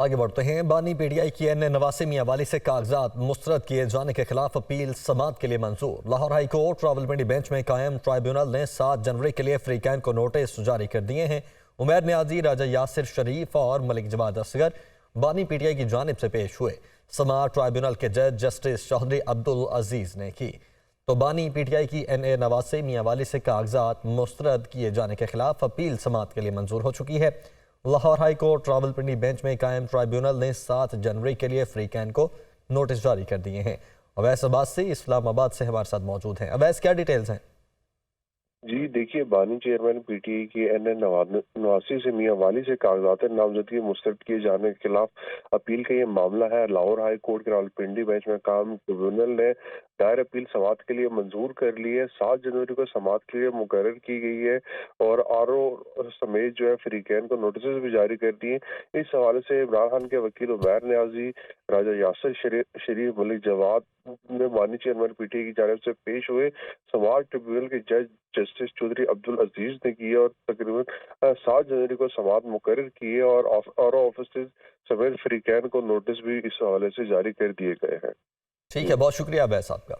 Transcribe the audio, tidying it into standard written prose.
आगे बढ़ते हैं। बानी पीटीआई की एन नवासी मियां वाली से कागजात मुस्तरद किए जाने के खिलाफ अपील समाअत के लिए मंजूर। Lahore high court Rawalpindi bench में कायम ट्राइब्यूनल ने 7 जनवरी के लिए फ्री कैंप को नोटिस जारी कर दिए हैं। उमैर न्याजी, राजा यासिर शरीफ और मलिक जवाद असगर बानी पीटीआई की जानिब से पेश हुए। समाअत ट्राइब्यूनल के जज जस्टिस चौधरी अब्दुल अजीज ने की। तो बानी पीटीआई की एन नवासी मियां वाली से कागजात मुस्तरद किए जाने के खिलाफ अपील समाअत के लिए मंजूर हो चुकी है। Lahore high court Rawalpindi bench में कायम ट्राइब्यूनल ने 7 जनवरी के लिए फ्री कैंप को नोटिस जारी कर दिए हैं। अवैस अब्बासी इस्लामाबाद से हमारे साथ मौजूद हैं। अवैस, क्या डिटेल्स हैं? जी देखिए, बानी चेयरमैन पीटीआई की एन नवासी से मियां वाली से कागजात नामजदगी मुस्तरद किए जाने के खिलाफ अपील का ये मामला है। लाहौर हाई कोर्ट के रावलपिंडी बेंच में काम ट्रिब्यूनल ने दायर अपील समाअत के लिए मंजूर कर ली है। 7 जनवरी को समाअत के लिए मुकर्रर की गई है और आरओ समेत जो है फ्री कैंप को नोटिस भी जारी कर दिए। इस हवाले से इमरान खान के वकील उमैर न्याजी, राजा यासिर शरीफ, मलिक जवाद ने बानी चेयरमैन पीटीआई की जानिब से पेश हुए। समाअत ट्रिब्यूनल के जज जस्टिस चौधरी अब्दुल अजीज ने की और तकरीबन 7 जनवरी को समाअत मुकर्रर की है और ऑफिस समेत फ्री कैंप को नोटिस भी इस हवाले से जारी कर दिए गए हैं। ठीक है, बहुत शुक्रिया अवैस आपका।